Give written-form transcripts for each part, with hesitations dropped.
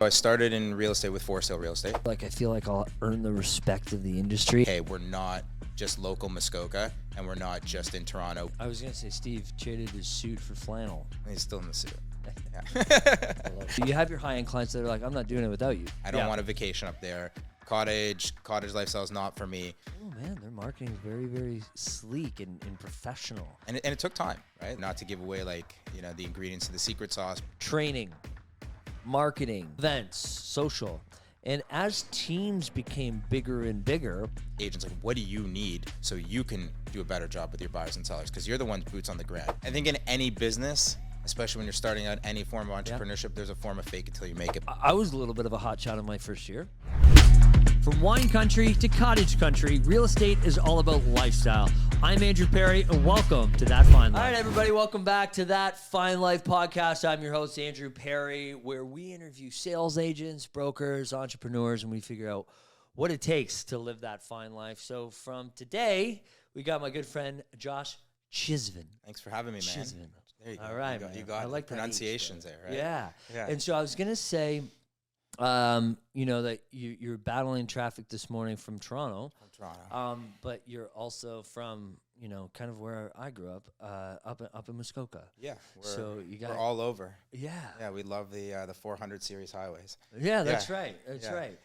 I started in real estate with for sale real estate. Like, I feel like I'll earn the respect of the industry. Hey, we're not just local Muskoka, and we're not just in Toronto. I was going to say, Steve traded his suit for flannel. He's still in the suit. Yeah. You have your high-end clients that are like, I'm not doing it without you. I don't want a vacation up there. Cottage lifestyle is not for me. Oh, man, their marketing is very, very sleek and professional. And it took time, right? Not to give away, the ingredients to the secret sauce. Training, marketing, events, social. And as teams became bigger and bigger, Agents like, what do you need so you can do a better job with your buyers and sellers? Because you're the ones boots on the ground. I think in any business, especially when you're starting out any form of entrepreneurship, there's a form of fake it till you make it. I was a little bit of a hotshot in my first year. From wine country to cottage country, real estate is all about lifestyle. I'm Andrew Perry, and welcome to That Fine Life. All right, everybody, welcome back to That Fine Life podcast. I'm your host, Andrew Perry, where we interview sales agents, brokers, entrepreneurs, and we figure out what it takes to live that fine life. So from today, we got my good friend, Josh Chisvin. Than're having me, man. Chisvin. There you go. All right, you man. got I like pronunciations there, right? Yeah. Yeah. And so I was going to say, that you're battling traffic this morning from Toronto. From Toronto. But you're also from, kind of where I grew up, up in Muskoka. Yeah. We're all over. Yeah. Yeah, we love the 400 series highways. Yeah, that's right. That's right.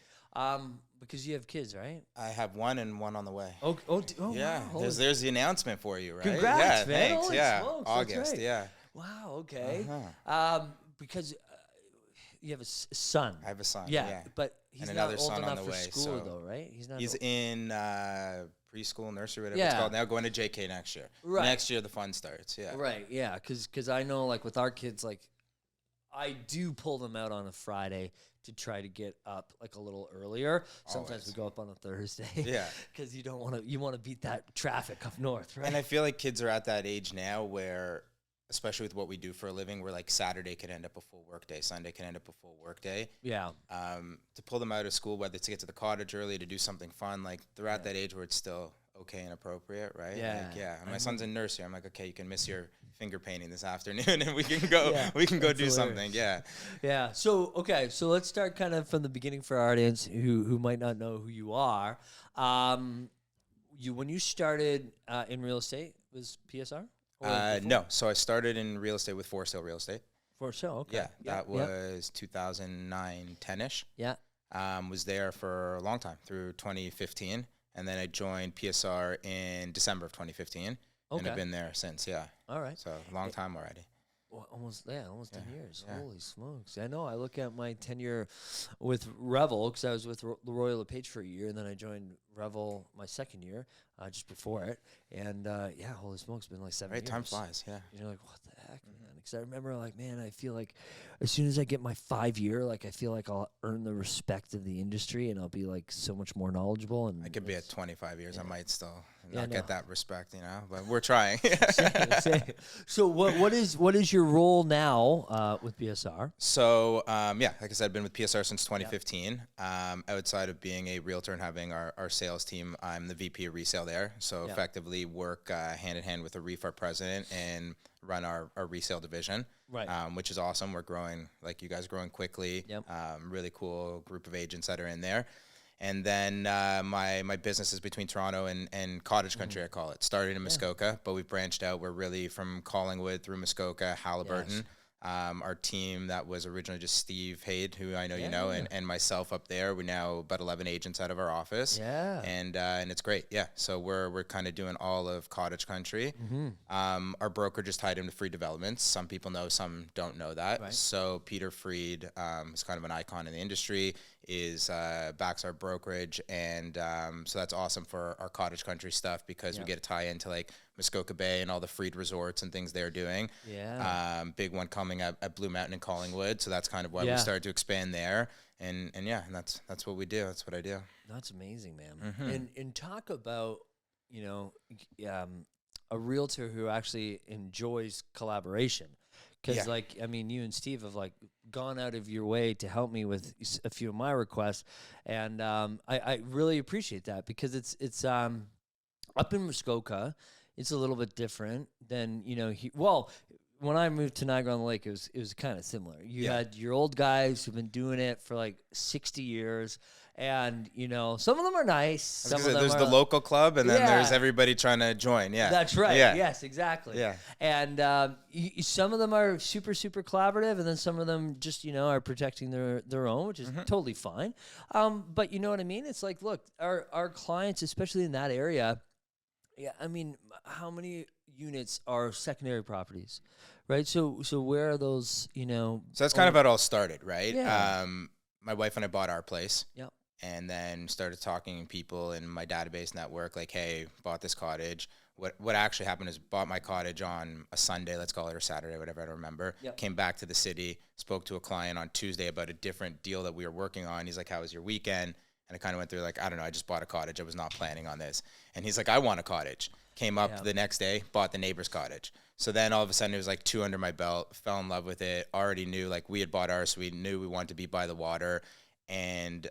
Because you have kids, right? I have one and one on the way. Oh Yeah, wow. there's the announcement for you, right? Congrats, yeah, man. Thanks. Holy yeah, smokes, that's August. right. Yeah. Wow. Okay. Uh-huh. Because you have a son. I have a son. Yeah, Yeah. but he's And not another old son on enough the for way, school, so though, right? He's not. He's in preschool, nursery, whatever Yeah. it's called now, going to JK next year. Right. Next year the fun starts. Yeah. Right, yeah, because I know, like, with our kids, like, I do pull them out on a Friday to try to get up, like, a little earlier. Sometimes Always. we go up on a Thursday. Yeah. Because you want to beat that traffic up north, right? And I feel like kids are at that age now where, especially with what we do for a living, where like Saturday can end up a full work day, Sunday can end up a full work day. Yeah. To pull them out of school, whether it's to get to the cottage early, to do something fun, like they're at that age where it's still okay and appropriate, right? Yeah. Like, yeah. And my son's in nursery. I'm like, okay, you can miss your finger painting this afternoon, and we can go. Yeah, we can go that's do hilarious. something. Yeah. Yeah. So let's start kind of from the beginning for our audience who might not know who you are. When you started in real estate, was PSR? Or before? No. So I started in real estate with for sale real estate. For sale. Okay. Yeah. That was 2009, 10-ish. Yeah. Was there for a long time through 2015, and then I joined PSR in December of 2015, and I've been there since. Yeah. All right. So a long time already. Well, almost 10 years. Yeah. Holy smokes. I know. I look at my tenure with Revel, because I was with the Royal LePage for a year, and then I joined Revel my second year, just before it. And holy smokes, it's been like 7 years. Time flies. Yeah. You're like, what the heck, man? Because I remember, like, man, I feel like as soon as I get my 5-year, like, I feel like I'll earn the respect of the industry, and I'll be like so much more knowledgeable. And I could be at 25 years. I might still Yeah, not no. get that respect, but we're trying. Same. So what is your role now with PSR? So, like I said, I've been with PSR since 2015. Outside of being a realtor and having our sales team, I'm the VP of resale there. So effectively work hand in hand with the REIF, our president, and run our resale division, Right. Which is awesome. We're growing, like you guys, growing quickly. Yep. Really cool group of agents that are in there. And then my business is between Toronto and cottage country, I call it. Started in Muskoka, but we've branched out. We're really from Collingwood through Muskoka, Halliburton. Yes. Our team that was originally just Steve Haid, who I know you know, and myself up there. We're now about 11 agents out of our office. Yeah. And it's great. Yeah. So we're kind of doing all of cottage country. Mm-hmm. Our broker just tied into free developments. Some people know, some don't know that. Right. So Peter Freed is kind of an icon in the industry, backs our brokerage, and so that's awesome for our cottage country stuff because we get to tie into like Muskoka Bay and all the Freed resorts and things they're doing. Yeah. Big one coming at Blue Mountain and Collingwood, so that's kind of why we started to expand there. And that's what we do. That's what I do. That's amazing, man. Mm-hmm. And talk about a realtor who actually enjoys collaboration. Because, you and Steve have, like, gone out of your way to help me with a few of my requests. And I really appreciate that because it's up in Muskoka. It's a little bit different than, when I moved to Niagara on the Lake, it was kind of similar. You had your old guys who've been doing it for like 60 years. And, some of them are nice. Some of them there's are, the local club, and then there's everybody trying to join. Yeah, that's right. Yeah. Yes, exactly. Yeah. And some of them are super, super collaborative, and then some of them just, are protecting their own, which is totally fine. But you know what I mean? It's like, look, our clients, especially in that area, I mean, how many units are secondary properties, right? So where are those, So that's kind of how it all started, right? Yeah. My wife and I bought our place. Yep. And then started talking to people in my database network, like, hey, bought this cottage. What actually happened is bought my cottage on a Sunday, let's call it, or Saturday, whatever, I don't remember. Yep. Came back to the city, spoke to a client on Tuesday about a different deal that we were working on. He's like, how was your weekend? And I kind of went through like, I don't know, I just bought a cottage. I was not planning on this. And he's like, I want a cottage. Came up the next day, bought the neighbor's cottage. So then all of a sudden it was like 2 under my belt, fell in love with it, already knew, like, we had bought ours, so we knew we wanted to be by the water. And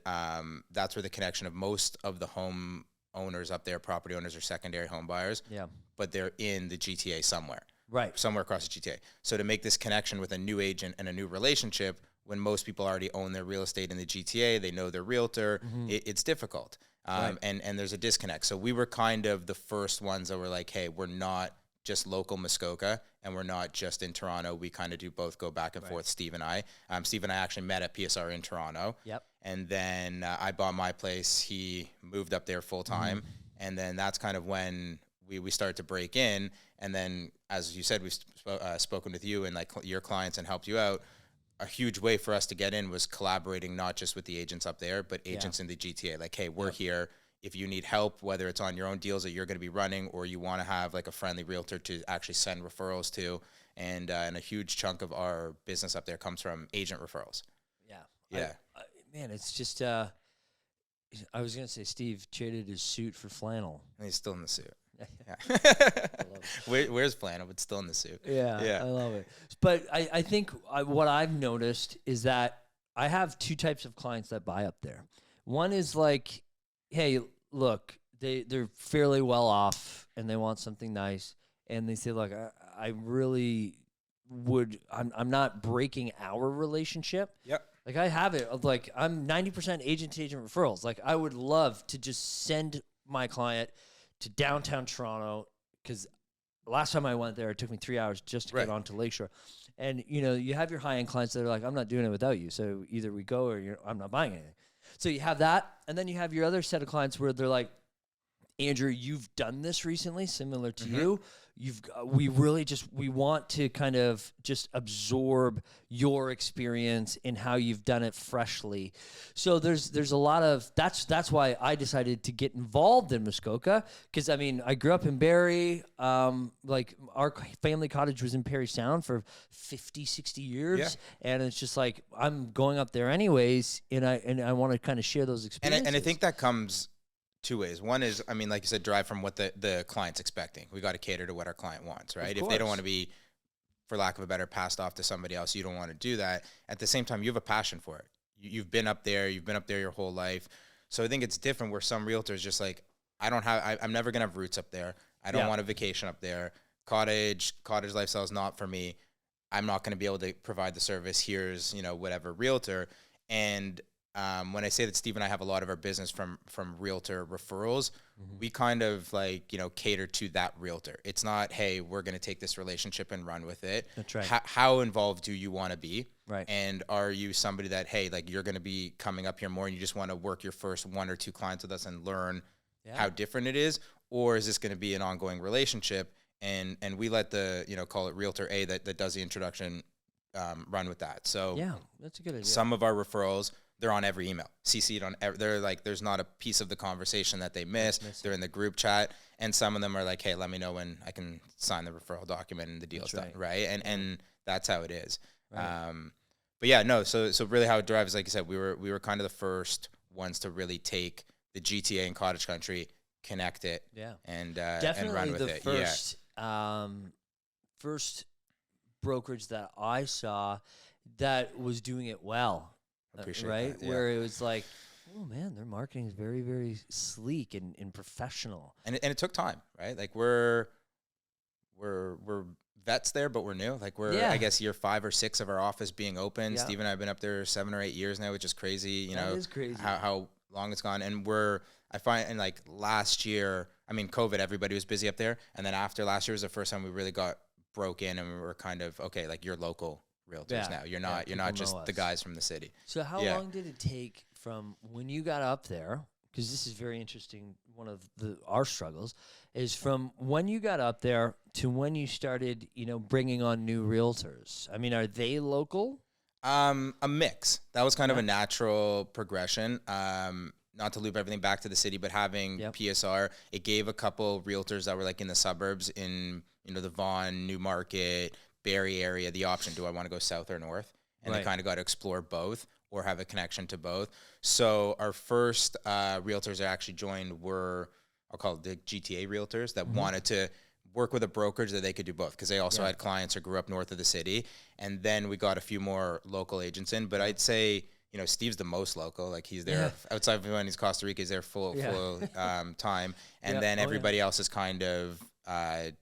that's where the connection of most of the home owners up there, property owners, are secondary home buyers. Yeah. But they're in the GTA somewhere. Right. Somewhere across the GTA. So to make this connection with a new agent and a new relationship, when most people already own their real estate in the GTA, they know their realtor, it's difficult. Right. And there's a disconnect. So we were kind of the first ones that were like, hey, we're not just local Muskoka, and we're not just in Toronto. We kind of do both, go back and forth, Steve and I. Steve and I actually met at PSR in Toronto. Yep. And then I bought my place. He moved up there full time. And then that's kind of when we started to break in. And then, as you said, we've spoken with you and like your clients and helped you out. A huge way for us to get in was collaborating, not just with the agents up there, but agents in the GTA. Like, hey, we're here. If you need help, whether it's on your own deals that you're going to be running, or you want to have like a friendly realtor to actually send referrals to, and a huge chunk of our business up there comes from agent referrals. Yeah. Man, it's just, I was going to say Steve traded his suit for flannel. And he's still in the suit. Where's flannel, but still in the suit. Yeah. I love it. But I think what I've noticed is that I have 2 types of clients that buy up there. One is like, hey, look, they're fairly well off and they want something nice. And they say, look, I really would, I'm not breaking our relationship. Yep. Like, I have it of like, I'm 90% agent to agent referrals. Like, I would love to just send my client to downtown Toronto, because last time I went there, it took me 3 hours just to get onto Lakeshore. And, you have your high-end clients that are like, I'm not doing it without you. So either we go or I'm not buying anything. So you have that. And then you have your other set of clients where they're like, Andrew, you've done this recently, similar to you. We want to kind of just absorb your experience in how you've done it freshly. So there's a lot of, that's why I decided to get involved in Muskoka. Cause I mean, I grew up in Barrie. Like our family cottage was in Parry Sound for 50, 60 years. Yeah. And it's just like, I'm going up there anyways. And I want to kind of share those experiences. And I think that comes 2 ways. One is, I mean, like you said, drive from what the client's expecting. We got to cater to what our client wants, right? If they don't want to be, for lack of a better, passed off to somebody else, you don't want to do that. At the same time, you have a passion for it. You've been up there your whole life. So I think it's different where some realtors just like, I'm never going to have roots up there. I don't want a vacation up there. Cottage lifestyle is not for me. I'm not going to be able to provide the service. Here's, whatever realtor. And when I say that Steve and I have a lot of our business from realtor referrals, we kind of like, cater to that realtor. It's not, hey, we're going to take this relationship and run with it. That's right. How involved do you want to be? Right. And are you somebody that, hey, like you're going to be coming up here more and you just want to work your first 1 or 2 clients with us and learn how different it is? Or is this going to be an ongoing relationship? And we let the, call it realtor A that does the introduction, run with that. So yeah, that's a good idea. Some of our referrals, they're on every email, CC'd on they're like, there's not a piece of the conversation that they miss. They're in the group chat. And some of them are like, hey, let me know when I can sign the referral document and the deal's done. Right. And that's how it is. Right. But yeah, no. So really how it drives, like you said, we were kind of the first ones to really take the GTA and cottage country, connect it. Yeah. And definitely run with it. First, first brokerage that I saw that was doing it well. Appreciate right? that, yeah. Where it was like, oh man, their marketing is very, very sleek and professional. And it took time, right? Like we're vets there, but we're new. Like we're, I guess, year 5 or 6 of our office being open. Steve and I have been up there 7 or 8 years now, which is crazy. You know, is crazy. How long it's gone. And I find, and like last year, I mean, COVID, everybody was busy up there. And then after last year was the first time we really got broke in, and we were kind of, okay, like you're local realtors now. You're not just the guys from the city. So how long did it take from when you got up there? Because this is very interesting. One of our struggles is from when you got up there to when you started, bringing on new realtors. I mean, are they local? A mix. That was kind of a natural progression. Not to loop everything back to the city, but having PSR, it gave a couple realtors that were like in the suburbs in, the Vaughan, Newmarket, Barrie area, the option, do I want to go south or north? And they kind of got to explore both or have a connection to both. So our first realtors that actually joined were, I'll call it the GTA realtors that wanted to work with a brokerage that they could do both, because they also had clients or grew up north of the city. And then we got a few more local agents in, but I'd say, Steve's the most local. Like he's there outside of when he's Costa Rica, he's there full time. And then everybody else is kind of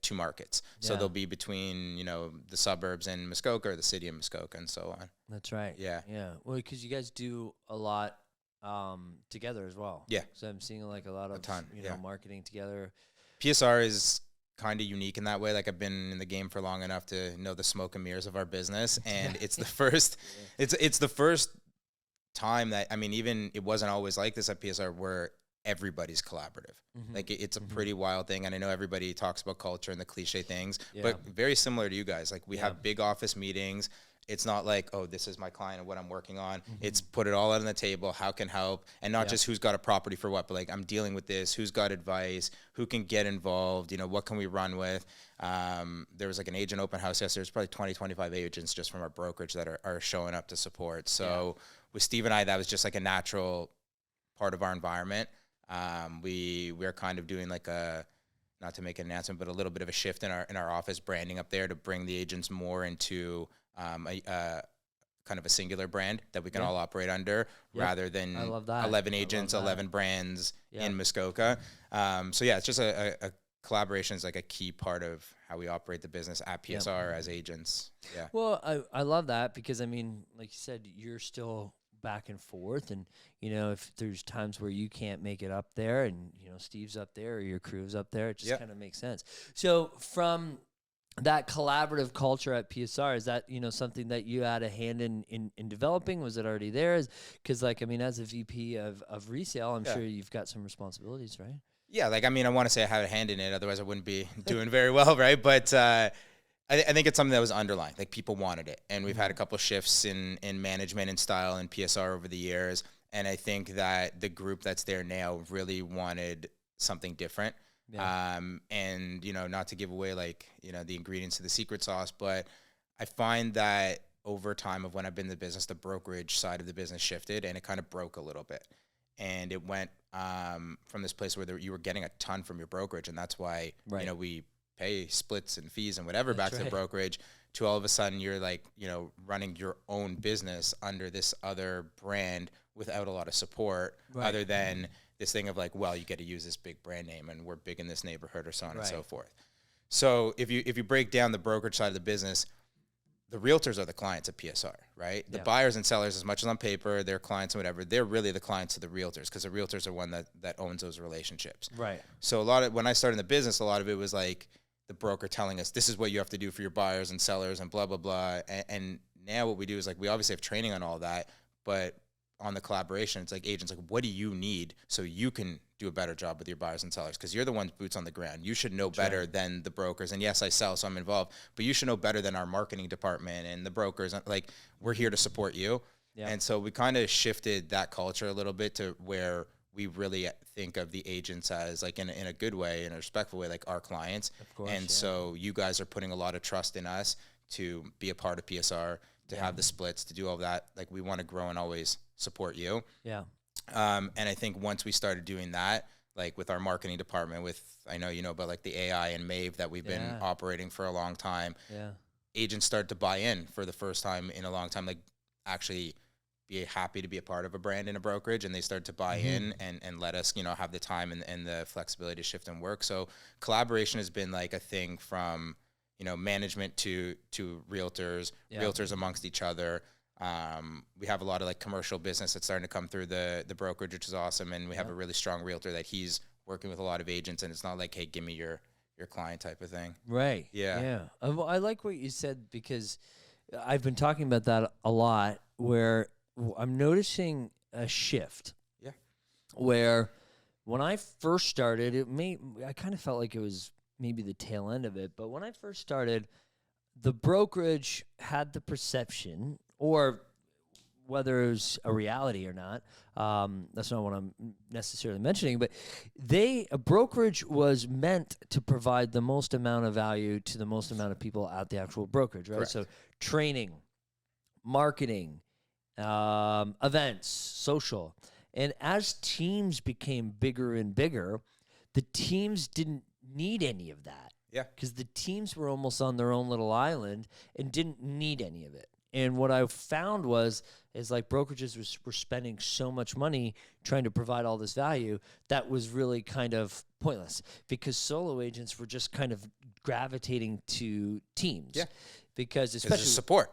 2 markets. So they'll be between, the suburbs and Muskoka or the city of Muskoka and so on. That's right. Yeah. Yeah. Well, because you guys do a lot together as well. Yeah. So I'm seeing like a lot of, marketing together. PSR is kind of unique in that way. Like I've been in the game for long enough to know the smoke and mirrors of our business. And it's the first, it's the first time that, I mean, even it wasn't always like this at PSR where everybody's collaborative. Like it's a pretty wild thing. And I know everybody talks about culture and the cliche things, but very similar to you guys. Like we have big office meetings. It's not like, oh, this is my client and what I'm working on. It's put it all out on the table. How can help? And not just who's got a property for what, but like I'm dealing with this, who's got advice, who can get involved, what can we run with? There was like an agent open house yesterday. There's probably 20, 25 agents just from our brokerage that are showing up to support. So with Steve and I, that was just like a natural part of our environment. We're kind of doing like not to make an announcement, but a little bit of a shift in our office branding up there to bring the agents more into kind of a singular brand that we can all operate under rather than 11 agents, 11 brands in Muskoka. So it's just a collaboration is like a key part of how we operate the business at PSR as agents. Yeah. Well, I love that because, I mean, like you said, you're still back and forth, and if there's times where you can't make it up there and Steve's up there or your crew's up there, it just kind of makes sense. So from that collaborative culture at PSR, is that something that you had a hand in developing? Was it already there? Because like, I mean, as a VP of resale, I'm sure you've got some responsibilities, right? Yeah, like, I mean, I want to say I have a hand in it, otherwise I wouldn't be doing very well, right? But I think it's something that was underlying. Like people wanted it, and we've had a couple shifts in management and style in PSR over the years. And I think that the group that's there now really wanted something different. Yeah. And not to give away like the ingredients to the secret sauce, but I find that over time of when I've been in the business, the brokerage side of the business shifted, and it kind of broke a little bit. And it went from this place where you were getting a ton from your brokerage, and that's why we pay splits and fees and whatever back to the brokerage, to all of a sudden you're like, running your own business under this other brand without a lot of support other than this thing of like, well, you get to use this big brand name and we're big in this neighborhood or so on and so forth. So if you break down the brokerage side of the business, the realtors are the clients of PSR, right? The buyers and sellers, as much as on paper, they're clients and whatever, they're really the clients of the realtors, because the realtors are one that owns those relationships. Right. So when I started in the business, a lot of it was like the broker telling us, this is what you have to do for your buyers and sellers and blah, blah, blah. And now what we do is like, we obviously have training on all that, but on the collaboration, it's like agents, like, what do you need so you can do a better job with your buyers and sellers? Because you're the ones boots on the ground. You should know better than the brokers. And yes, I sell, so I'm involved, but you should know better than our marketing department and the brokers. Like, we're here to support you. Yeah. And so we kind of shifted that culture a little bit to where we really think of the agents as like in a good way, in a respectful way, like our clients. Of course, and so you guys are putting a lot of trust in us to be a part of PSR, to have the splits, to do all that. Like, we want to grow and always support you. Yeah. And I think once we started doing that, like with our marketing department, I know about like the AI and Mave that we've been operating for a long time. Yeah. Agents started to buy in for the first time in a long time, like actually be happy to be a part of a brand in a brokerage, and they started to buy in and let us, have the time and the flexibility to shift and work. So collaboration has been like a thing from, management to realtors, realtors amongst each other. We have a lot of like commercial business that's starting to come through the brokerage, which is awesome. And we have a really strong realtor that he's working with a lot of agents, and it's not like, hey, give me your client type of thing. Right. Yeah. I like what you said, because I've been talking about that a lot, where I'm noticing a shift. Yeah. Where when I first started, I kind of felt like it was maybe the tail end of it. But when I first started, the brokerage had the perception, or whether it was a reality or not, that's not what I'm necessarily mentioning, but a brokerage was meant to provide the most amount of value to the most amount of people at the actual brokerage, right? Correct. So training, marketing, events, social. And as teams became bigger and bigger, the teams didn't need any of that. Yeah. Because the teams were almost on their own little island and didn't need any of it. And what I found is like brokerages were spending so much money trying to provide all this value that was really kind of pointless, because solo agents were just kind of gravitating to teams. Yeah. Because especially support.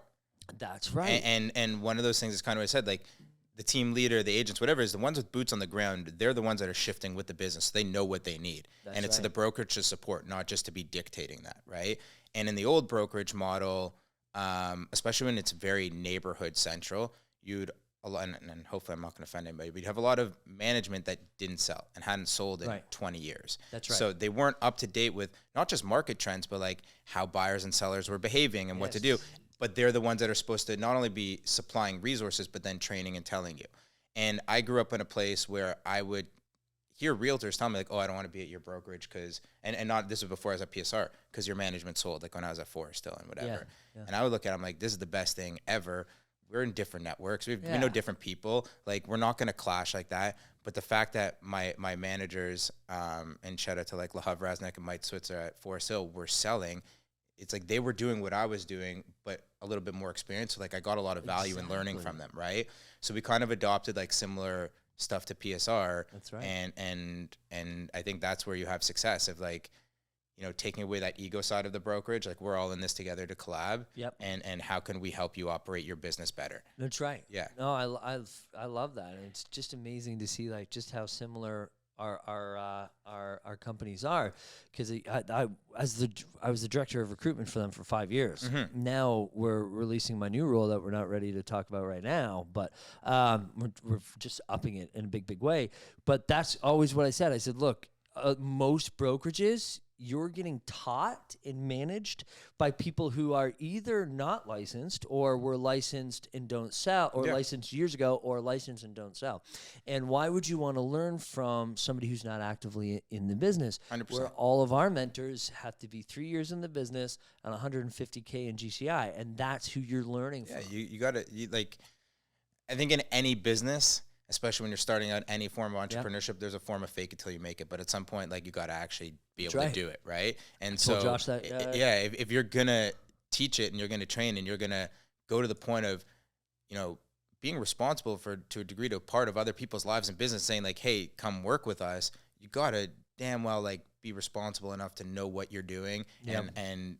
That's right. And one of those things is kind of what I said, like the team leader, the agents, whatever, is the ones with boots on the ground. They're the ones that are shifting with the business. They know what they need. And it's the brokerage to support, not just to be dictating that, right? And in the old brokerage model, especially when it's very neighborhood central, and hopefully I'm not going to offend anybody, but you'd have a lot of management that didn't sell and hadn't sold in 20 years. That's right. So they weren't up to date with not just market trends, but like how buyers and sellers were behaving and what to do. But they're the ones that are supposed to not only be supplying resources, but then training and telling you. And I grew up in a place where I would hear realtors tell me like, oh, I don't want to be at your brokerage because, and not, this was before I was at PSR, because your management sold, like when I was at Forest still and whatever. Yeah. And I would look at them like, this is the best thing ever. We're in different networks. We know different people. Like, we're not going to clash like that. But the fact that my managers, and shout out to like Lahav Raznek and Mike Switzer at Forest Hill, were selling, it's like they were doing what I was doing, but a little bit more experience. So like I got a lot of value in learning from them, right? So we kind of adopted like similar stuff to PSR. That's right. And I think that's where you have success of like, taking away that ego side of the brokerage. Like, we're all in this together to collab. Yep. And how can we help you operate your business better? That's right. Yeah. No, I love that. And it's just amazing to see like just how similar our companies are, because I was the director of recruitment for them for 5 years. Mm-hmm. Now we're releasing my new role that we're not ready to talk about right now, but we're just upping it in a big way. But that's always what I said. I said, look, most brokerages, you're getting taught and managed by people who are either not licensed or were licensed and don't sell, or licensed years ago, or licensed and don't sell. And why would you want to learn from somebody who's not actively in the business? 100%. Where all of our mentors have to be 3 years in the business and $150K in GCI, and that's who you're learning from. Yeah, you got to, like, I think in any business, especially when you're starting out any form of entrepreneurship, there's a form of fake it till you make it. But at some point, like, you got to actually be able to do it, right? And told Josh that, if you're going to teach it and you're going to train and you're going to go to the point of, being responsible to a degree to a part of other people's lives and business, saying like, hey, come work with us, you got to damn well like be responsible enough to know what you're doing and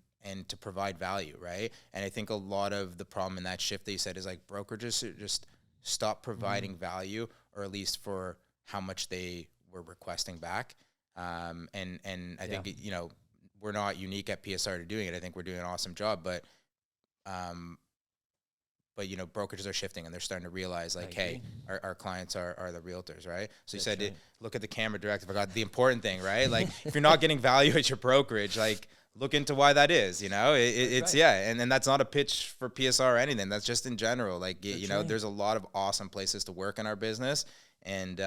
to provide value, right? And I think a lot of the problem in that shift that you said is like brokerages just stop providing value, or at least for how much they were requesting back. And I think, we're not unique at PSR to doing it. I think we're doing an awesome job, but brokerages are shifting and they're starting to realize like, hey, our clients are the realtors, right? So you said, look at the camera direct. I forgot the important thing, right? Like, if you're not getting value at your brokerage, like, look into why that is, it's and that's not a pitch for PSR or anything. That's just in general. Like, there's a lot of awesome places to work in our business, and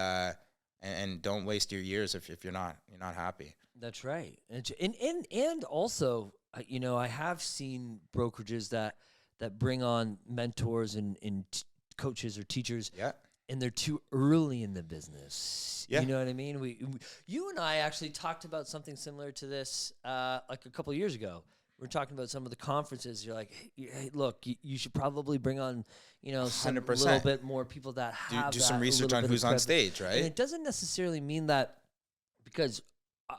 don't waste your years if you're not happy. That's right. And also, I have seen brokerages that bring on mentors and coaches or teachers. Yeah. And they're too early in the business. Yeah. You know what I mean? You and I actually talked about something similar to this like a couple of years ago. We're talking about some of the conferences. You're like, hey, look, you should probably bring on, some 100%. little bit more people that have do some research on who's on stage, right? And it doesn't necessarily mean that, because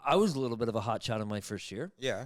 I was a little bit of a hotshot in my first year. Yeah.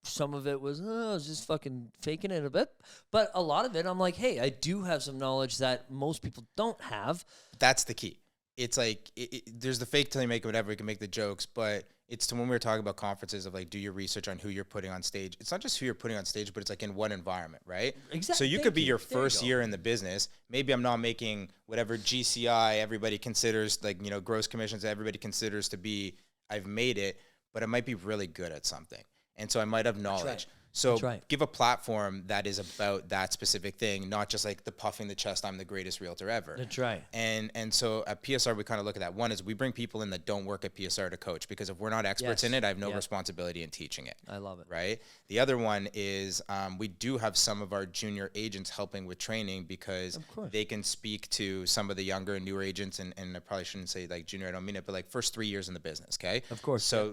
some of it was, I was just fucking faking it a bit. But a lot of it, I'm like, hey, I do have some knowledge that most people don't have. That's the key. It's like, there's the fake till you make it, whatever, you can make the jokes, but it's to when we were talking about conferences of like, do your research on who you're putting on stage. It's not just who you're putting on stage, but it's like in what environment, right? Exactly. So you could be your first year in the business. Maybe I'm not making whatever GCI everybody considers, like, you know, gross commissions everybody considers to be, I've made it, but I might be really good at something. And so I might have knowledge. Right. So give a platform that is about that specific thing, not just like the puffing the chest, I'm the greatest realtor ever. That's right. And so at PSR, we kind of look at that. One is we bring people in that don't work at PSR to coach, because if we're not experts in it, I have no responsibility in teaching it. I love it. Right? The other one is we do have some of our junior agents helping with training, because they can speak to some of the younger and newer agents, and I probably shouldn't say like junior, I don't mean it, but like first 3 years in the business, okay? Of course. So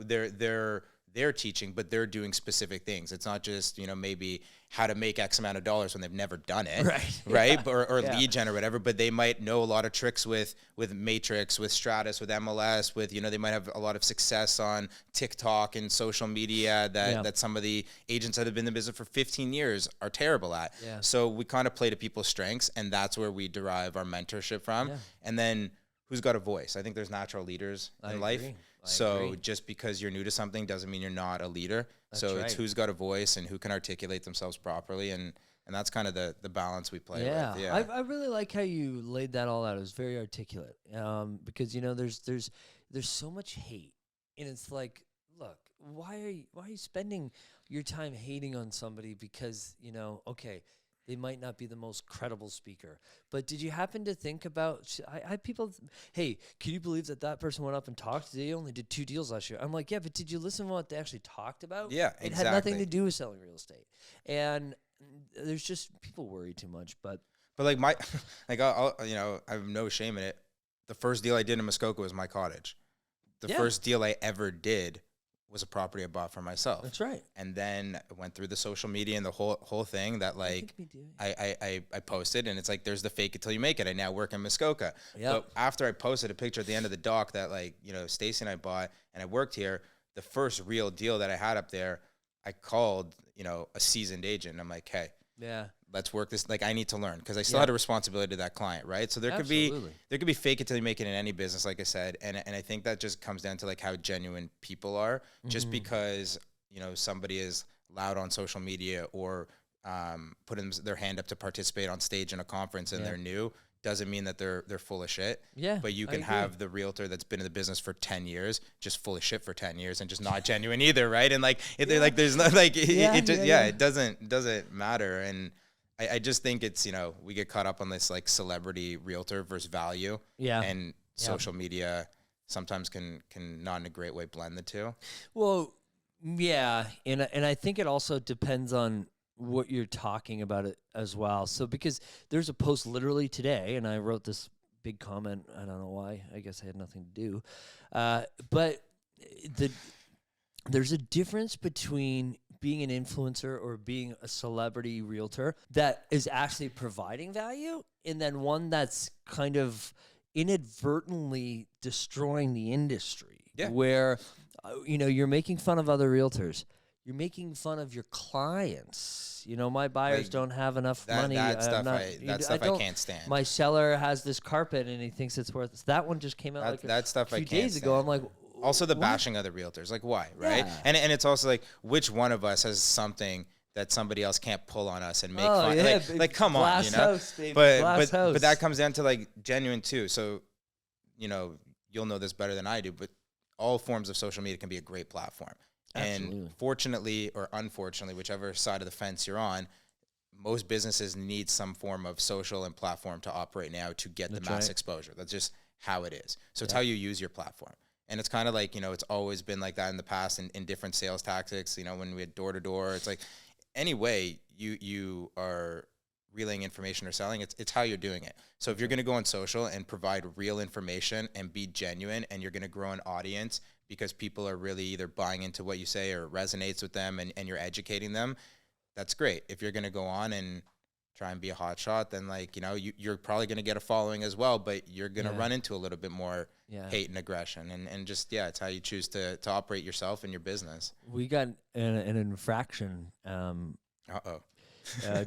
they're teaching, but they're doing specific things. It's not just, you know, maybe how to make X amount of dollars when they've never done it, right? Yeah. Or lead gen or whatever, but they might know a lot of tricks with Matrix, with Stratus, with MLS, with, you know, they might have a lot of success on TikTok and social media that some of the agents that have been in the business for 15 years are terrible at. Yeah. So we kind of play to people's strengths, and that's where we derive our mentorship from. Yeah. And then who's got a voice? I think there's natural leaders in life. So just because you're new to something doesn't mean you're not a leader. It's who's got a voice and who can articulate themselves properly, and that's kind of the balance we play with. Yeah, I really like how you laid that all out. It was very articulate. Because, you know, there's so much hate, and it's like, look, why are you spending your time hating on somebody because, you know, okay, they might not be the most credible speaker. But did you happen to think about, I had people, hey, can you believe that person went up and talked? They only did 2 deals last year. I'm like, yeah, but did you listen to what they actually talked about? Yeah, It had nothing to do with selling real estate. And there's just, people worry too much. But like I'll you know, I have no shame in it. The first deal I did in Muskoka was my cottage. The first deal I ever did was a property I bought for myself. That's right. And then I went through the social media and the whole thing that like I posted, and it's like, there's the fake it till you make it. I now work in Muskoka. Yep. But after I posted a picture at the end of the dock that, like, you know, Stacy and I bought, and I worked here, the first real deal that I had up there, I called, you know, a seasoned agent, and I'm like, hey, let's work this. Like, I need to learn, because I still had a responsibility to that client, right? So there could be fake it till you make it in any business, like I said, and I think that just comes down to like how genuine people are. Just because, you know, somebody is loud on social media or putting their hand up to participate on stage in a conference and they're new, doesn't mean that they're full of shit. Yeah. But you can have the realtor that's been in the business for 10 years, just full of shit for 10 years and just not genuine either, right? And like, like there's not like it doesn't matter. And I just think it's, you know, we get caught up on this like celebrity realtor versus value. Yeah. And social media sometimes can not in a great way blend the two. Well, yeah. And I think it also depends on what you're talking about it as well. So because there's a post literally today, and I wrote this big comment, I don't know why, I guess I had nothing to do, but there's a difference between being an influencer or being a celebrity realtor that is actually providing value, and then one that's kind of inadvertently destroying the industry. Where you know, you're making fun of other realtors, you're making fun of your clients. You know, my buyers don't have enough money. That stuff I can't stand. My seller has this carpet and he thinks it's worth. That one just came out a few days ago. I'm like, also the bashing of the realtors. Like, why, right? Yeah. And it's also like, which one of us has something that somebody else can't pull on us and make fun? Yeah, like come on, you know. House, baby. But that comes down to like genuine too. So, you know, you'll know this better than I do, but all forms of social media can be a great platform. Absolutely. And fortunately or unfortunately, whichever side of the fence you're on, most businesses need some form of social and platform to operate now to get the mass exposure. That's just how it is. So it's how you use your platform. And it's kind of like, you know, it's always been like that in the past in different sales tactics. You know, when we had door-to-door, it's like any way you are relaying information or selling, it's how you're doing it. So if you're going to go on social and provide real information and be genuine, and you're going to grow an audience because people are really either buying into what you say or it resonates with them, and you're educating them, that's great. If you're going to go on and try and be a hot shot, then like, you know, you're probably going to get a following as well, but you're going to run into a little bit more hate and aggression, and just, it's how you choose to operate yourself and your business. We got an infraction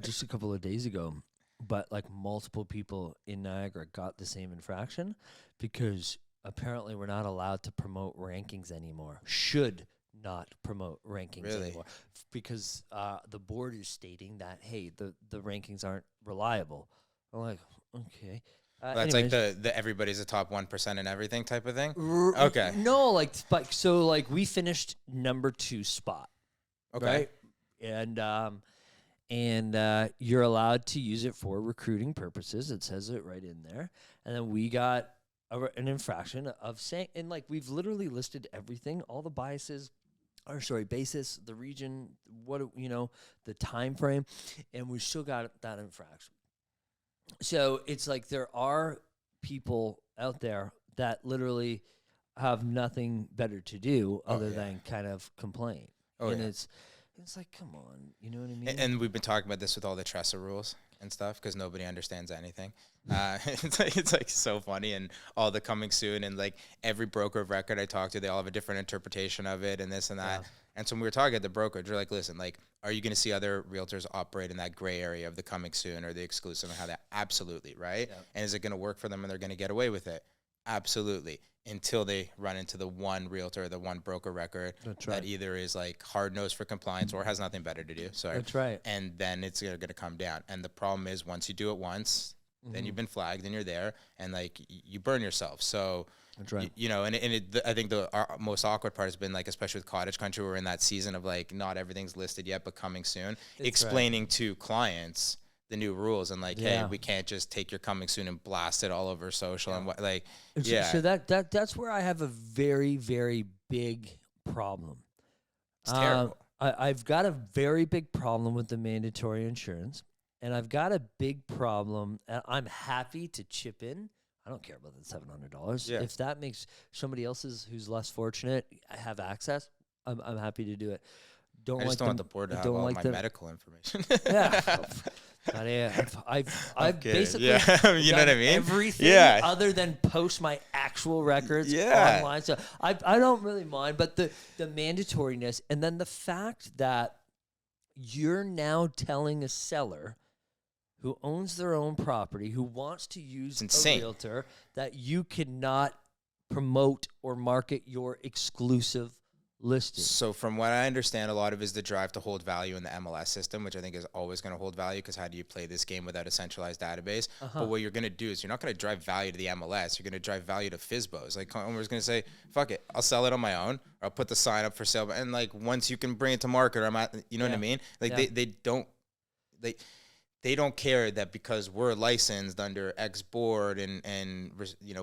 just a couple of days ago, but like multiple people in Niagara got the same infraction because apparently we're not allowed to promote rankings anymore. Should not promote rankings anymore because the board is stating that, hey, the rankings aren't reliable. I'm like, okay. That's anyways, like the everybody's a top 1% in everything type of thing? Okay. No, like we finished number 2 spot. Okay. Right? And you're allowed to use it for recruiting purposes. It says it right in there. And then we got an infraction of saying, and like we've literally listed everything, all the basis, the region, the time frame, and we still got that infraction. So it's like there are people out there that literally have nothing better to do other than kind of complain. It's like, come on, you know what I mean? And we've been talking about this with all the Tressa rules and stuff because nobody understands anything. It's like so funny, and all the coming soon, and like every broker of record I talk to, they all have a different interpretation of it and this and that. Yeah. And so when we were talking at the brokerage, we're like, listen, like, are you going to see other realtors operate in that gray area of the coming soon or the exclusive and how that? Absolutely, right? Yeah. And is it going to work for them and they're going to get away with it? Absolutely. Until they run into the one realtor, the one broker record that either is like hard-nosed for compliance or has nothing better to do. Sorry. That's right. And then it's going to come down. And the problem is once you do it once, then you've been flagged and you're there, and like you burn yourself. So, that's right. I think our most awkward part has been like, especially with Cottage Country, we're in that season of like not everything's listed yet, but coming soon. That's explaining to clients the new rules and like, hey, we can't just take your coming soon and blast it all over social and what, like, So that's where I have a very, very big problem. It's terrible. I've got a very big problem with the mandatory insurance, and I've got a big problem. I'm happy to chip in. I don't care about the $700. Yeah. If that makes somebody else's who's less fortunate have access, I'm happy to do it. I just don't want the board to have all my medical information. I've basically you know what I mean? Everything other than post my actual records online. So I don't really mind, but the mandatoriness, and then the fact that you're now telling a seller who owns their own property, who wants to use a realtor, that you cannot promote or market your exclusive listing. So from what I understand, a lot of it is the drive to hold value in the MLS system, which I think is always going to hold value, because how do you play this game without a centralized database? But what you're going to do is you're not going to drive value to the MLS. You're going to drive value to FSBOs. Like, homeowner's going to say, fuck it, I'll sell it on my own, or I'll put the sign up for sale. And like, once you can bring it to market, or you know what I mean? Like they don't care that because we're licensed under X board and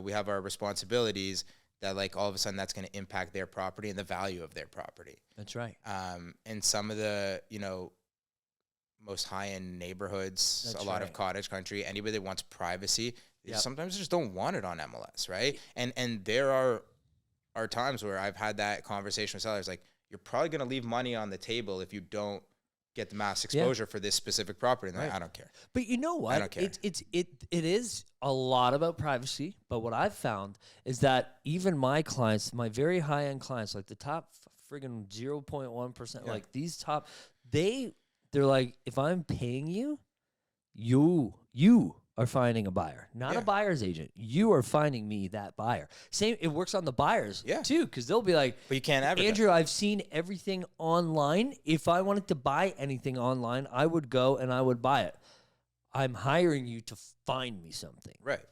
we have our responsibilities, that like all of a sudden that's going to impact their property and the value of their property. That's right. And some of the, most high-end neighborhoods, lot of Cottage Country, anybody that wants privacy, sometimes just don't want it on MLS, right? And there are times where I've had that conversation with sellers, like, you're probably going to leave money on the table if you don't get the mass exposure for this specific property. And I don't care. But you know what? I don't care. It is a lot about privacy. But what I've found is that even my clients, my very high-end clients, like the top friggin' 0.1%, like these top, they're like, if I'm paying you, you are finding a buyer, not a buyer's agent. You are finding me that buyer. Same, it works on the buyers too, because they'll be like, but you can't advertise. Andrew, I've seen everything online. If I wanted to buy anything online, I would go and I would buy it. I'm hiring you to find me something. Right.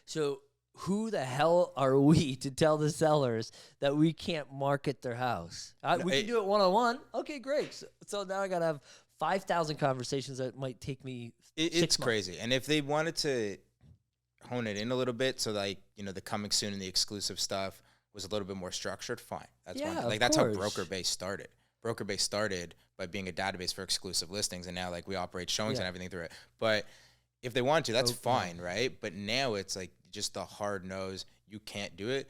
So who the hell are we to tell the sellers that we can't market their house? We can do it one-on-one. Okay, great. So now I got to have 5,000 conversations that might take me 6 months. Crazy. And if they wanted to hone it in a little bit, so like, the coming soon and the exclusive stuff was a little bit more structured, fine. That's one thing. Like, that's how Broker Base started. Broker Base started by being a database for exclusive listings, and now like we operate showings and everything through it. But if they want to, that's fine, right? But now it's like just the hard nose, you can't do it.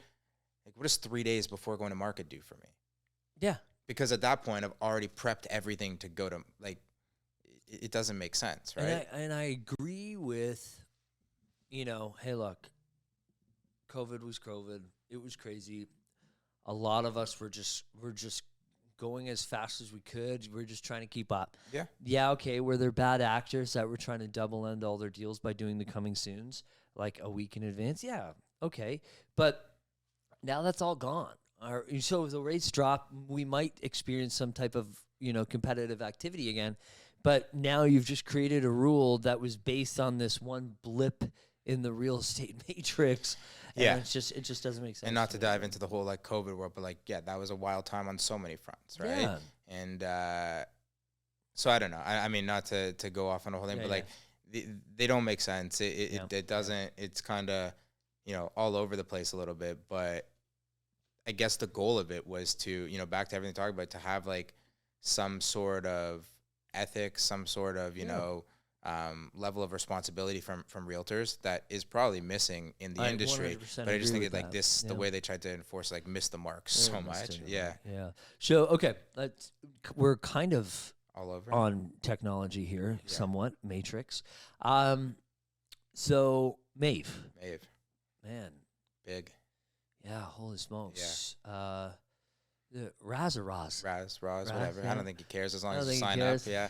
Like, what does 3 days before going to market do for me? Yeah. Because at that point, I've already prepped everything to go to, like, it doesn't make sense, right? And I agree with, hey, look, COVID was COVID. It was crazy. A lot of us were just going as fast as we could. We're just trying to keep up. Yeah. Yeah, okay, were there bad actors that were trying to double end all their deals by doing the coming soons, like a week in advance? Yeah, okay. But now that's all gone. So if the rates drop, we might experience some type of, competitive activity again. But now you've just created a rule that was based on this one blip in the real estate matrix. And it just doesn't make sense. And not to dive into the whole like COVID world, but that was a wild time on so many fronts, right? Yeah. And so I don't know. I mean, not to go off on a whole thing, but they don't make sense. It doesn't. It's kind of all over the place a little bit. But I guess the goal of it was to back to everything we talked about, to have like some sort of ethics, some sort of level of responsibility from realtors that is probably missing in the industry. But I just think the way they tried to enforce missed the mark so much. Yeah. So okay, we're kind of all over on technology here, somewhat Matrix. So Maeve, man, big. Yeah, holy smokes. Yeah. Raz or Roz? Raz, whatever. Yeah. I don't think he cares as long as you sign up. Yeah.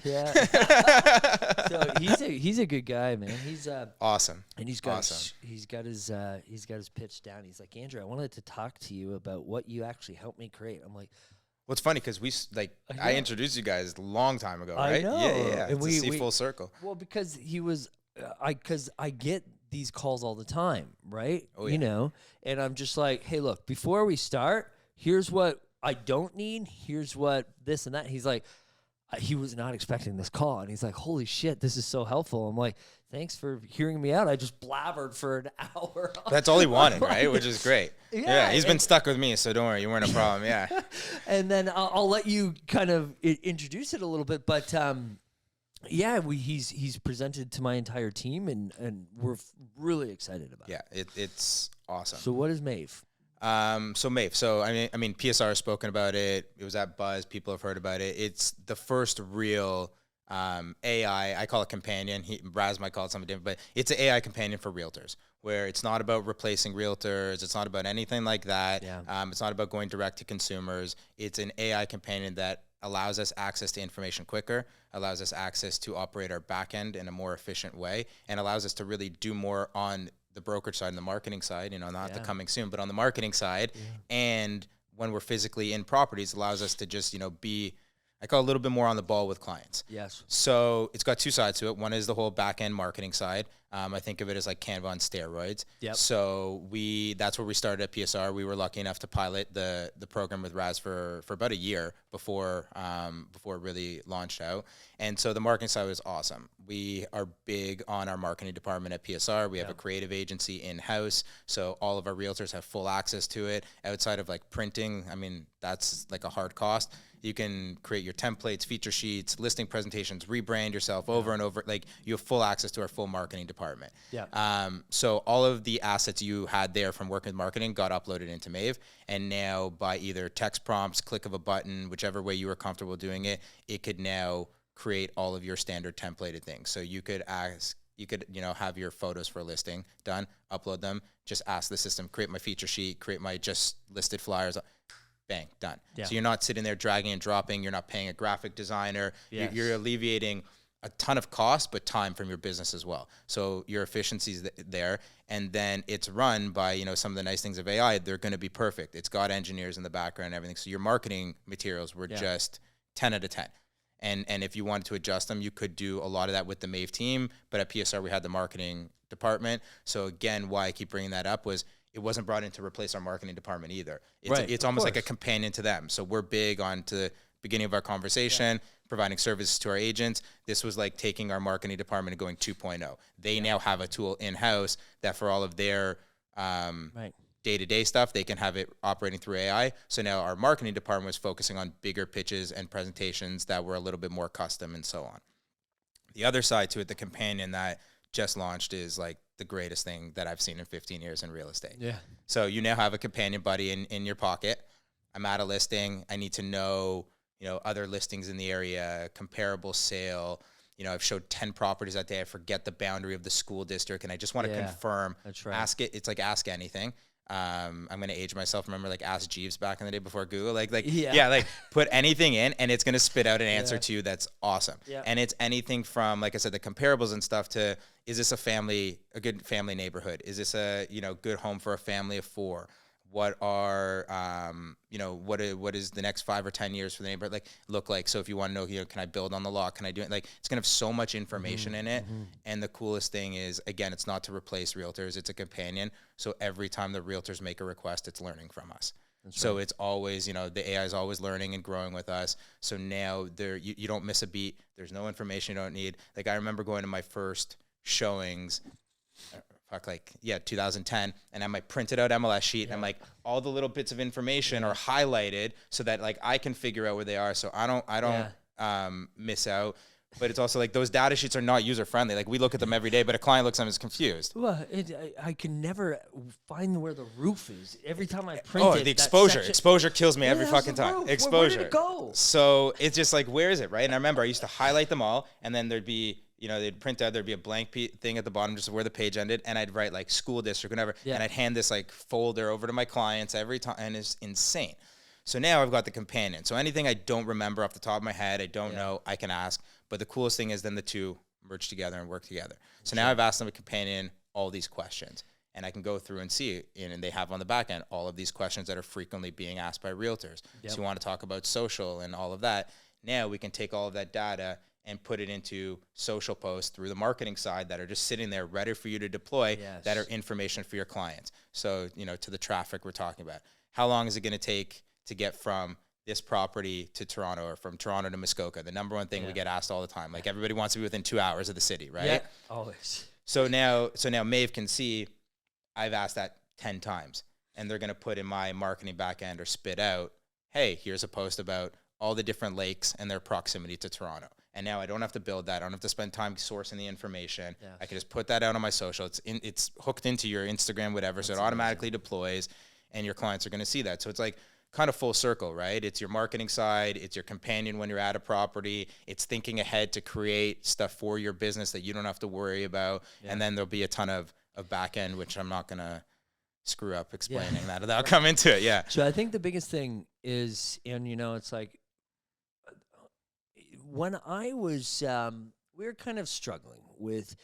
So he's a good guy, man. He's awesome. And he's got his pitch down. He's like, Andrew, I wanted to talk to you about what you actually helped me create. I'm like, well, it's funny because I introduced you guys a long time ago, right? I know. Yeah. And we see full circle. Well, because he was, I get these calls all the time, right? Oh, yeah. And I'm just like, hey, look, before we start, here's what I don't need. Here's what this and that. He's like, he was not expecting this call. And he's like, holy shit, this is so helpful. I'm like, thanks for hearing me out. I just blabbered for an hour. That's all he wanted, right? Which is great. Yeah, he's been stuck with me, so don't worry. You weren't a problem, yeah. And then I'll let you kind of introduce it a little bit. But, he's presented to my entire team, and we're really excited about it. Yeah, it's awesome. So what is Maeve? So Maeve. So I mean, PSR has spoken about it. It was at Buzz. People have heard about it. It's the first real AI. I call it companion. Raz might call it something different, but it's an AI companion for realtors, where it's not about replacing realtors. It's not about anything like that. Yeah. It's not about going direct to consumers. It's an AI companion that allows us access to information quicker, allows us access to operate our back end in a more efficient way, and allows us to really do more on the brokerage side and the marketing side, not the coming soon, but on the marketing side. Yeah. And when we're physically in properties, allows us to just, be, I call it a little bit more on the ball with clients. Yes. So it's got two sides to it. One is the whole back end marketing side. I think of it as like Canva on steroids. Yep. So that's where we started at PSR. We were lucky enough to pilot the program with Raz for about a year before it really launched out. And so the marketing side was awesome. We are big on our marketing department at PSR. We have a creative agency in-house. So all of our realtors have full access to it. Outside of like printing, I mean, that's like a hard cost. You can create your templates, feature sheets, listing presentations, rebrand yourself over and over. Like you have full access to our full marketing department. Yeah. So all of the assets you had there from working with marketing got uploaded into Maeve. And now by either text prompts, click of a button, whichever way you were comfortable doing it, it could now create all of your standard templated things. So you could have your photos for a listing done, upload them, just ask the system, create my feature sheet, create my just listed flyers. Bang, done. Yeah. So you're not sitting there dragging and dropping. You're not paying a graphic designer. Yes. You're alleviating a ton of cost, but time from your business as well. So your efficiency's there. And then it's run by, some of the nice things of AI. They're going to be perfect. It's got engineers in the background and everything. So your marketing materials were just 10 out of 10. And if you wanted to adjust them, you could do a lot of that with the Maeve team. But at PSR, we had the marketing department. So again, why I keep bringing that up was it wasn't brought in to replace our marketing department either. It's almost like a companion to them. So we're big on to the beginning of our conversation, providing services to our agents. This was like taking our marketing department and going 2.0. They now have a tool in-house that for all of their day-to-day stuff, they can have it operating through AI. So now our marketing department was focusing on bigger pitches and presentations that were a little bit more custom and so on. The other side to it, the companion that just launched, is like the greatest thing that I've seen in 15 years in real estate. Yeah. So you now have a companion buddy in your pocket. I'm at a listing. I need to know, other listings in the area, comparable sale, I've showed 10 properties that day. I forget the boundary of the school district, and I just want to confirm. That's right. Ask it. It's like ask anything. I'm going to age myself. Remember, like Ask Jeeves back in the day before Google, like put anything in and it's going to spit out an answer to you. That's awesome. Yeah. And it's anything from, like I said, the comparables and stuff to, is this a good family neighborhood? Is this a, good home for a family of 4? What are, what is the next 5 or 10 years for the neighborhood look like? So if you want to know, can I build on the lot? Can I do it? Like, it's going to have so much information in it. And the coolest thing is, again, it's not to replace realtors. It's a companion. So every time the realtors make a request, it's learning from us. So it's always, the AI is always learning and growing with us. So now you don't miss a beat. There's no information you don't need. Like, I remember going to my first showings, 2010, and I might printed out MLS sheet, and like all the little bits of information are highlighted so that like I can figure out where they are, so I don't miss out. But it's also like those data sheets are not user friendly. Like, we look at them every day, but a client looks at them and is confused. Well, I can never find where the roof is. Every time I print the exposure. Exposure kills me every fucking time. Roof? Exposure. Where did it go? So it's just like, where is it, right? And I remember I used to highlight them all, and then there'd be, they'd print out, there'd be a blank thing at the bottom just where the page ended, and I'd write like school district, whatever, and I'd hand this like folder over to my clients every time, and it's insane. So now I've got the companion. So anything I don't remember off the top of my head, I don't know, I can ask. But the coolest thing is then the two merge together and work together. So now I've asked them a companion all these questions, and I can go through and see, and they have on the back end all of these questions that are frequently being asked by realtors. So you want to talk about social and all of that. Now we can take all of that data and put it into social posts through the marketing side that are just sitting there ready for you to deploy, that are information for your clients. So, to the traffic we're talking about. How long is it going to take to get from this property to Toronto, or from Toronto to Muskoka? The number one thing we get asked all the time. Like, everybody wants to be within 2 hours of the city, right? Yeah, always. So now Maeve can see I've asked that 10 times, and they're going to put in my marketing back end or spit out, hey, here's a post about all the different lakes and their proximity to Toronto. And now I don't have to build that. I don't have to spend time sourcing the information. Yeah. I can just put that out on my social. It's hooked into your Instagram, whatever. That's so it automatically deploys, and your clients are going to see that. So it's like kind of full circle, right? It's your marketing side. It's your companion when you're at a property. It's thinking ahead to create stuff for your business that you don't have to worry about. Yeah. And then there'll be a ton of back end, which I'm not going to screw up explaining that. I'll come into it. Yeah. So I think the biggest thing is, and it's like, when I was, we were kind of struggling with,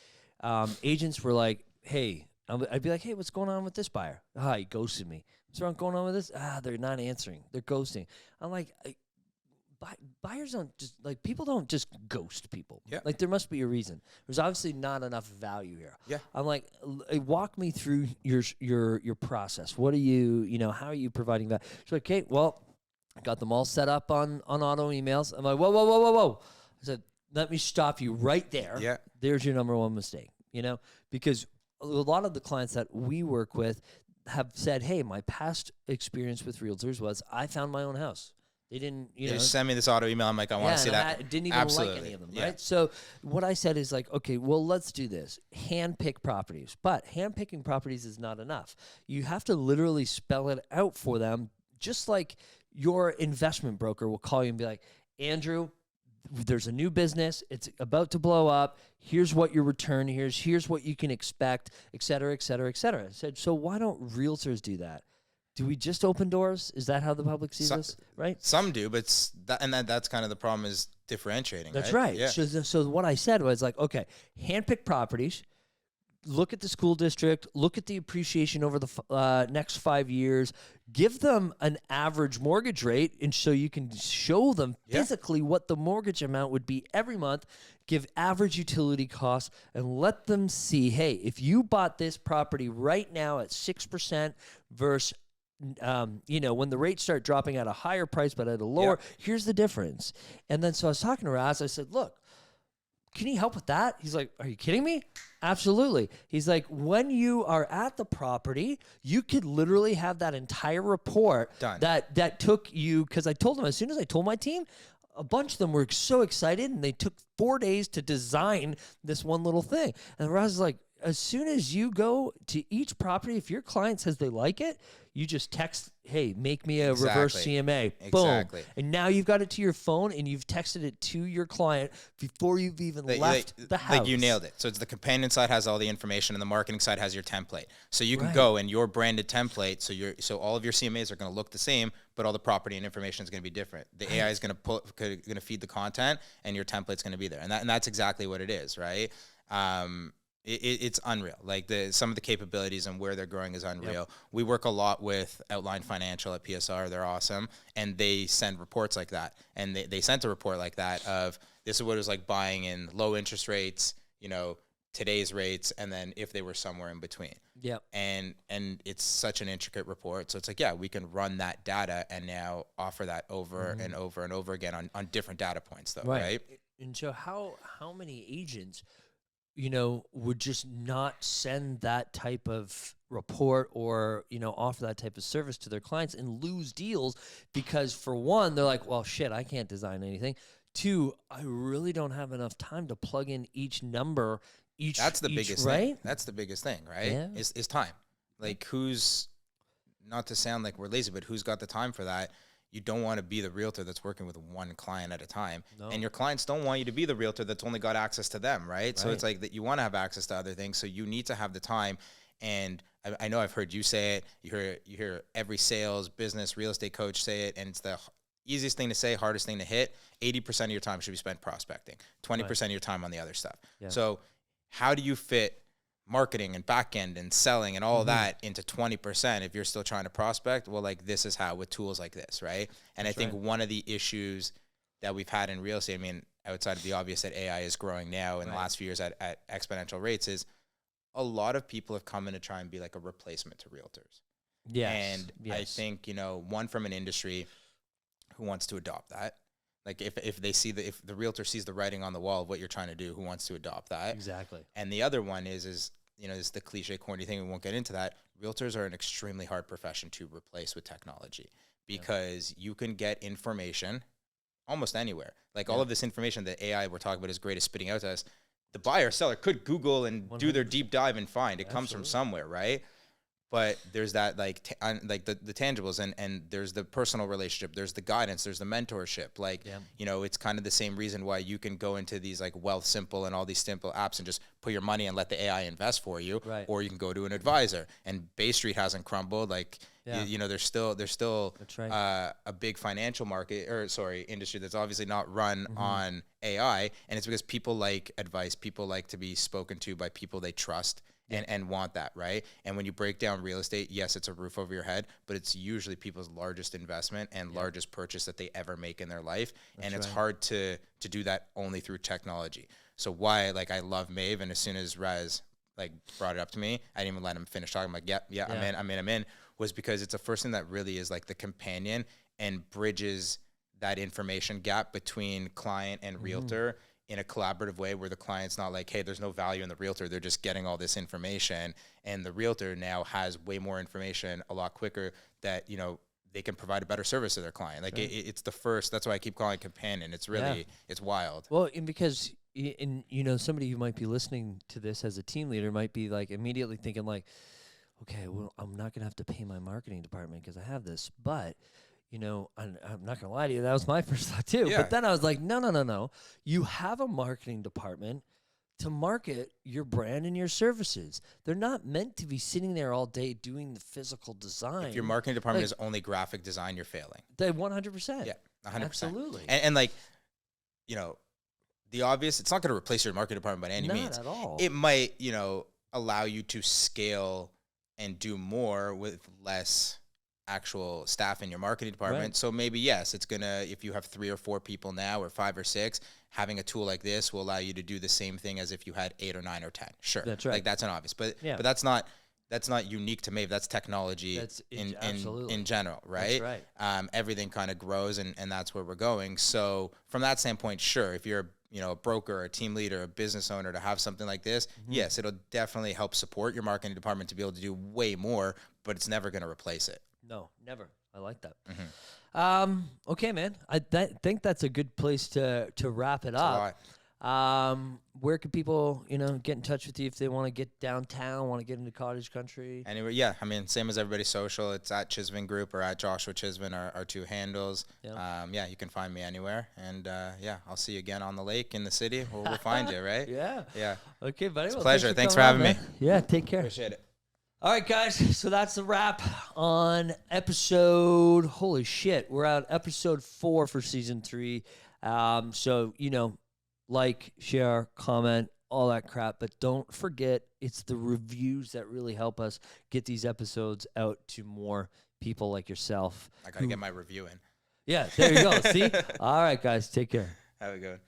agents were like, hey, I'd be like, hey, what's going on with this buyer? He ghosted me. What's going on with this? They're not answering. They're ghosting. I'm like, buyers don't just, like, people don't just ghost people. Yeah. Like, there must be a reason. There's obviously not enough value here. Yeah. I'm like, walk me through your process. What are you, how are you providing that? She's like, okay, well, I got them all set up on auto emails. I'm like, whoa. I said, let me stop you right there. Yeah. There's your number one mistake, because a lot of the clients that we work with have said, hey, my past experience with realtors was I found my own house. They didn't, just send me this auto email. I'm like, I want to see that. I didn't even like any of them, right? So what I said is like, okay, well, let's do this. Hand-pick properties. But hand-picking properties is not enough. You have to literally spell it out for them, just like your investment broker will call you and be like, Andrew, there's a new business. It's about to blow up. Here's what your return is. Here's what you can expect, et cetera, et cetera, et cetera. I said, so why don't realtors do that? Do we just open doors? Is that how the public sees us? Right? Some do, but that's kind of the problem, is differentiating. That's right. Yeah. So what I said was like, okay, handpick properties. Look at the school district. Look at the appreciation over the next 5 years. Give them an average mortgage rate, and so you can show them physically what the mortgage amount would be every month. Give average utility costs, and let them see, hey, if you bought this property right now at 6% versus, when the rates start dropping at a higher price but at a lower, here's the difference. And then so I was talking to Raz. I said, look, can you help with that? He's like, are you kidding me? Absolutely. He's like, when you are at the property, you could literally have that entire report done. That took you, because I told them, as soon as I told my team, a bunch of them were so excited, and they took 4 days to design this one little thing. And Raz is like, as soon as you go to each property, if your client says they like it, you just text, hey, make me a reverse CMA. Exactly. Boom. And now you've got it to your phone and you've texted it to your client before you've even left the house. Like you nailed it. So it's the companion side has all the information and the marketing side has your template. So you can go and your branded template. So all of your CMAs are going to look the same, but all the property and information is going to be different. The AI is going to feed the content and your template's going to be there. And that's exactly what it is, right? It's unreal. Like some of the capabilities and where they're growing is unreal. Yep. We work a lot with Outline Financial at PSR. They're awesome. And they send reports like that. And they sent a report like that of this is what it was like buying in low interest rates, today's rates, and then if they were somewhere in between. Yep. And it's such an intricate report. So it's like, yeah, we can run that data and now offer that over and over and over again on different data points though, right? And so how many agents would just not send that type of report or, offer that type of service to their clients and lose deals because for one, they're like, well, shit, I can't design anything. Two, I really don't have enough time to plug in each number, That's the biggest thing. That's the biggest thing, right? Yeah. Is time. Like who's, not to sound like we're lazy, but who's got the time for that? You don't want to be the realtor that's working with one client at a time. No. And your clients don't want you to be the realtor that's only got access to them, right? So it's like that you want to have access to other things. So you need to have the time. And I know I've heard you say it. You hear every sales, business, real estate coach say it. And it's the easiest thing to say, hardest thing to hit. 80% of your time should be spent prospecting. 20% of your time on the other stuff. Yeah. So how do you fit marketing and back end and selling and all that into 20% if you're still trying to prospect? Well, like this is how with tools like this, right? And I think one of the issues that we've had in real estate, I mean, outside of the obvious that AI is growing now in the last few years at exponential rates, is a lot of people have come in to try and be like a replacement to realtors. Yes. And I think, one from an industry who wants to adopt that. Like if the realtor sees the writing on the wall of what you're trying to do, who wants to adopt that? Exactly. And the other one is the cliche corny thing. We won't get into that. Realtors are an extremely hard profession to replace with technology because you can get information almost anywhere. Like all of this information that AI we're talking about is great at spitting out to us. The buyer or seller could Google and 100%. Do their deep dive and find it comes from somewhere, right? But there's that the tangibles and there's the personal relationship, there's the guidance, there's the mentorship. It's kind of the same reason why you can go into these like Wealth Simple and all these simple apps and just put your money and let the AI invest for you. Right. Or you can go to an advisor. And Bay Street hasn't crumbled. There's still a big financial industry that's obviously not run on AI. And it's because people like advice, people like to be spoken to by people they trust. And want that, right? And when you break down real estate, yes, it's a roof over your head, but it's usually people's largest investment and largest purchase that they ever make in their life. And it's hard to do that only through technology. So why, I love Maeve, and as soon as Raz, brought it up to me, I didn't even let him finish talking. I'm like, yeah. I'm in, was because it's the first thing that really is the companion and bridges that information gap between client and realtor in a collaborative way where the client's not like, hey, there's no value in the realtor. They're just getting all this information. And the realtor now has way more information a lot quicker that, they can provide a better service to their client. It's the first, that's why I keep calling it companion. It's really, it's wild. Well, and because, somebody who might be listening to this as a team leader might be immediately thinking okay, well, I'm not going to have to pay my marketing department because I have this, but I'm not going to lie to you. That was my first thought too. Yeah. But then I was like, no. You have a marketing department to market your brand and your services. They're not meant to be sitting there all day doing the physical design. If your marketing department is only graphic design, you're failing. They 100%. Yeah, 100%. Absolutely. And the obvious, it's not going to replace your marketing department by any means. Not at all. It might, allow you to scale and do more with less actual staff in your marketing department. Right. So maybe, yes, it's going to, if you have 3 or 4 people now or 5 or 6, having a tool like this will allow you to do the same thing as if you had 8 or 9 or 10. Sure. That's right. That's an obvious, but that's not unique to Maeve. That's technology in general, right? That's right. Everything kind of grows and that's where we're going. So from that standpoint, sure, if you're a broker, a team leader, a business owner, to have something like this, yes, it'll definitely help support your marketing department to be able to do way more, but it's never going to replace it. No, never. I like that. Okay, man. I think that's a good place to wrap it up. Where can people, get in touch with you if they want to get downtown, want to get into cottage country? Anyway, yeah, I mean, same as everybody's social. It's at Chisvin Group or at Joshua Chisvin, our two handles. Yeah, you can find me anywhere. And yeah, I'll see you again on the lake in the city. We'll find you, right? Yeah. Yeah. Okay, buddy. It's a pleasure. Thanks for having me. Yeah, take care. Appreciate it. All right, guys. So that's the wrap on episode. Holy shit. We're at episode 4 for season 3. So, like, share, comment, all that crap. But don't forget, it's the reviews that really help us get these episodes out to more people like yourself. I got to get my review in. Yeah, there you go. See? All right, guys. Take care. Have a good one.